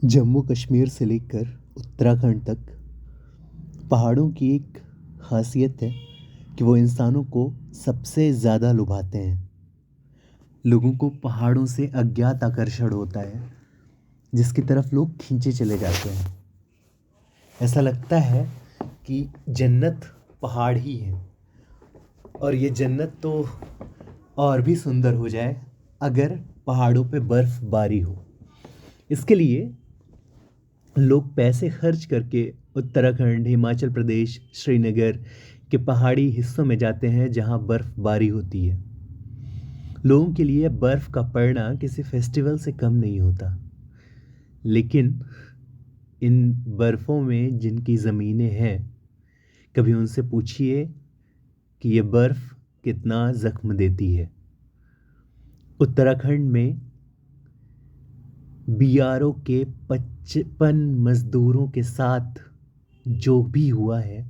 जम्मू कश्मीर से लेकर उत्तराखंड तक पहाड़ों की एक खासियत है कि वो इंसानों को सबसे ज़्यादा लुभाते हैं। लोगों को पहाड़ों से अज्ञात आकर्षण होता है जिसकी तरफ लोग खींचे चले जाते हैं। ऐसा लगता है कि जन्नत पहाड़ ही है और ये जन्नत तो और भी सुंदर हो जाए अगर पहाड़ों पे बर्फ़बारी हो। इसके लिए लोग पैसे खर्च करके उत्तराखंड, हिमाचल प्रदेश, श्रीनगर के पहाड़ी हिस्सों में जाते हैं जहां बर्फबारी होती है। लोगों के लिए बर्फ का पड़ना किसी फेस्टिवल से कम नहीं होता। लेकिन इन बर्फों में जिनकी ज़मीनें हैं, कभी उनसे पूछिए कि ये बर्फ कितना जख्म देती है। उत्तराखंड में बीआरओ के 55 मजदूरों के साथ जो भी हुआ है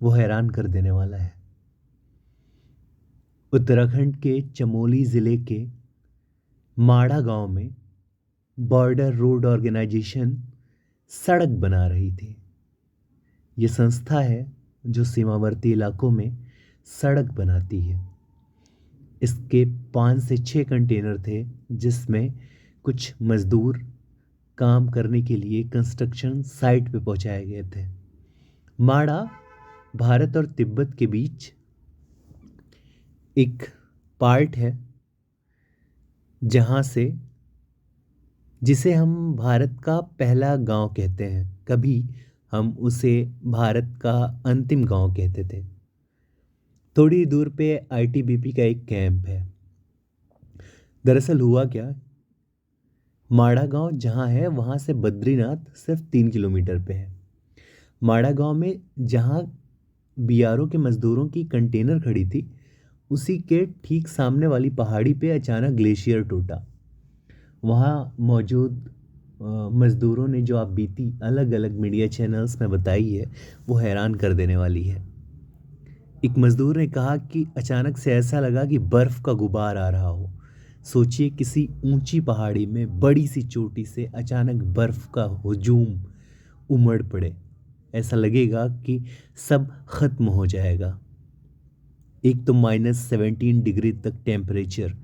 वो हैरान कर देने वाला है। उत्तराखंड के चमोली ज़िले के माड़ा गांव में बॉर्डर रोड ऑर्गेनाइजेशन सड़क बना रही थी। ये संस्था है जो सीमावर्ती इलाकों में सड़क बनाती है। इसके 5 से 6 कंटेनर थे जिसमें कुछ मजदूर काम करने के लिए कंस्ट्रक्शन साइट पे पहुंचाए गए थे। माड़ा भारत और तिब्बत के बीच एक पार्ट है जहाँ से जिसे हम भारत का पहला गांव कहते हैं। कभी हम उसे भारत का अंतिम गांव कहते थे। थोड़ी दूर पे आईटीबीपी का एक कैंप है। दरअसल हुआ क्या, माड़ा गांव जहाँ है वहाँ से बद्रीनाथ सिर्फ 3 किलोमीटर पे है। माड़ा गांव में जहाँ बीआरओ के मजदूरों की कंटेनर खड़ी थी, उसी के ठीक सामने वाली पहाड़ी पे अचानक ग्लेशियर टूटा। वहाँ मौजूद मज़दूरों ने जो आप बीती अलग अलग मीडिया चैनल्स में बताई है वो हैरान कर देने वाली है। एक मज़दूर ने कहा कि अचानक से ऐसा लगा कि बर्फ़ का गुबार आ रहा हो। सोचिए किसी ऊंची पहाड़ी में बड़ी सी चोटी से अचानक बर्फ़ का हुजूम उमड़ पड़े। ऐसा लगेगा कि सब ख़त्म हो जाएगा। एक तो -17 डिग्री तक टेम्परेचर,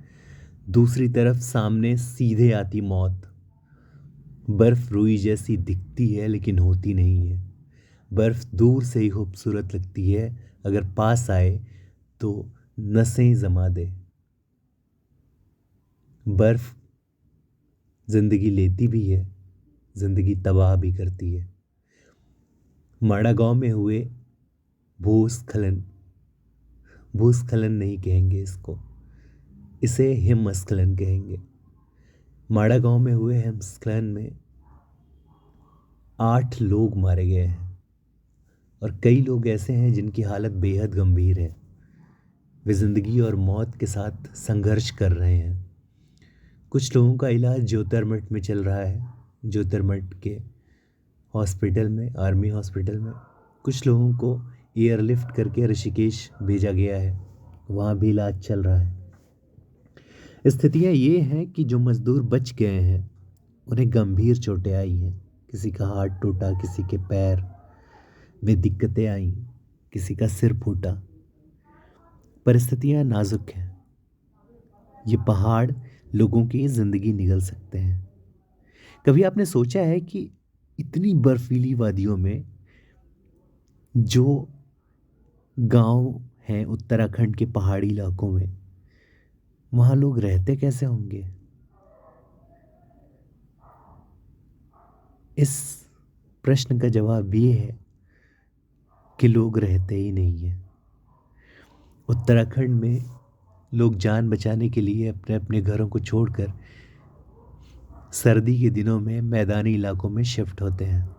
दूसरी तरफ सामने सीधे आती मौत। बर्फ रुई जैसी दिखती है लेकिन होती नहीं है। बर्फ दूर से ही खूबसूरत लगती है, अगर पास आए तो नसें जमा दे। बर्फ जिंदगी लेती भी है, जिंदगी तबाह भी करती है। माड़ा गांव में हुए भूस्खलन, भूस्खलन नहीं कहेंगे इसको, इसे हिमस्खलन कहेंगे। माड़ा गांव में हुए हिमस्खलन में 8 लोग मारे गए हैं और कई लोग ऐसे हैं जिनकी हालत बेहद गंभीर है। वे जिंदगी और मौत के साथ संघर्ष कर रहे हैं। कुछ लोगों का इलाज ज्योतिर्मठ में चल रहा है, ज्योतिर्मठ के हॉस्पिटल में, आर्मी हॉस्पिटल में। कुछ लोगों को एयरलिफ्ट करके ऋषिकेश भेजा गया है, वहाँ भी इलाज चल रहा है। स्थितियाँ ये हैं कि जो मज़दूर बच गए हैं उन्हें गंभीर चोटें आई हैं। किसी का हाथ टूटा, किसी के पैर में दिक्कतें आई, किसी का सिर फूटा। परिस्थितियाँ नाजुक हैं। ये पहाड़ लोगों की ज़िंदगी निगल सकते हैं। कभी आपने सोचा है कि इतनी बर्फीली वादियों में जो गांव हैं उत्तराखंड के पहाड़ी इलाकों में, वहाँ लोग रहते कैसे होंगे? इस प्रश्न का जवाब ये है कि लोग रहते ही नहीं हैं। उत्तराखंड में लोग जान बचाने के लिए अपने अपने घरों को छोड़कर सर्दी के दिनों में मैदानी इलाकों में शिफ्ट होते हैं।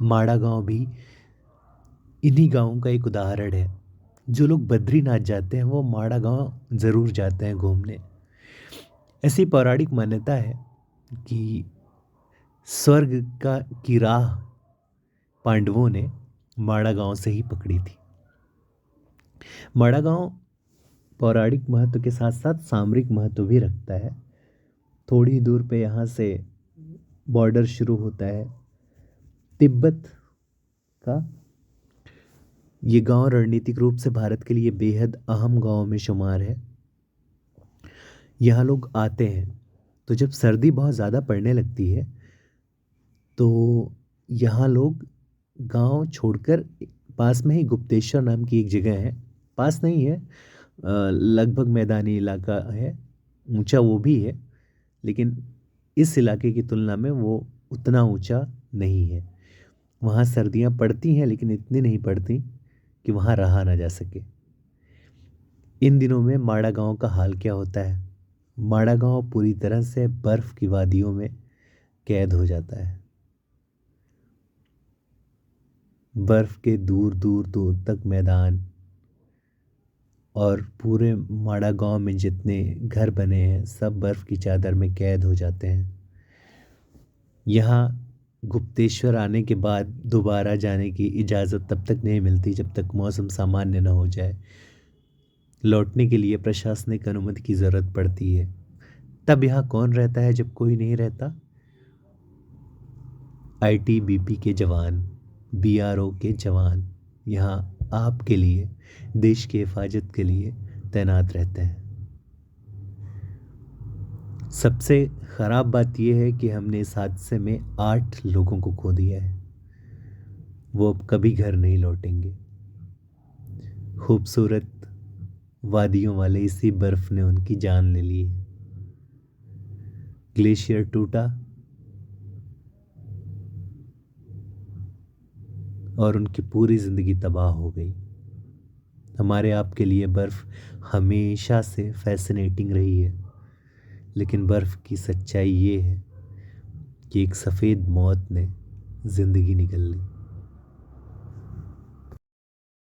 माड़ा गांव भी इन्हीं गांवों का एक उदाहरण है। जो लोग बद्रीनाथ जाते हैं वो माड़ा गांव ज़रूर जाते हैं घूमने। ऐसी पौराणिक मान्यता है कि स्वर्ग का की राह पांडवों ने माड़ा गांव से ही पकड़ी थी। माड़ा गांव पौराणिक महत्व के साथ साथ सामरिक महत्व भी रखता है। थोड़ी दूर पे यहाँ से बॉर्डर शुरू होता है तिब्बत का। ये गांव रणनीतिक रूप से भारत के लिए बेहद अहम गांव में शुमार है। यहाँ लोग आते हैं तो जब सर्दी बहुत ज़्यादा पड़ने लगती है तो यहाँ लोग गांव छोड़कर पास में ही गुप्तेश्वर नाम की एक जगह है, पास नहीं है, लगभग मैदानी इलाका है, ऊंचा वो भी है, लेकिन इस इलाके की तुलना में वो उतना ऊंचा नहीं है। वहाँ सर्दियाँ पड़ती हैं लेकिन इतनी नहीं पड़ती कि वहाँ रहा ना जा सके। इन दिनों में माड़ा गांव का हाल क्या होता है? माड़ा गांव पूरी तरह से बर्फ की वादियों में कैद हो जाता है। बर्फ के दूर दूर दूर तक मैदान और पूरे माड़ा गांव में जितने घर बने हैं सब बर्फ की चादर में कैद हो जाते हैं। यहाँ गुप्तेश्वर आने के बाद दोबारा जाने की इजाज़त तब तक नहीं मिलती जब तक मौसम सामान्य न हो जाए। लौटने के लिए प्रशासनिक अनुमति की ज़रूरत पड़ती है। तब यहाँ कौन रहता है जब कोई नहीं रहता? आईटीबीपी के जवान, बीआरओ के जवान यहाँ आपके लिए, देश की हिफाजत के लिए तैनात रहते हैं। सबसे ख़राब बात यह है कि हमने इस हादसे में 8 लोगों को खो दिया है। वो अब कभी घर नहीं लौटेंगे। खूबसूरत वादियों वाले इसी बर्फ ने उनकी जान ले ली है। ग्लेशियर टूटा और उनकी पूरी ज़िंदगी तबाह हो गई। हमारे आपके लिए बर्फ़ हमेशा से फैसिनेटिंग रही है, लेकिन बर्फ़ की सच्चाई ये है कि एक सफ़ेद मौत ने ज़िंदगी निगल ली।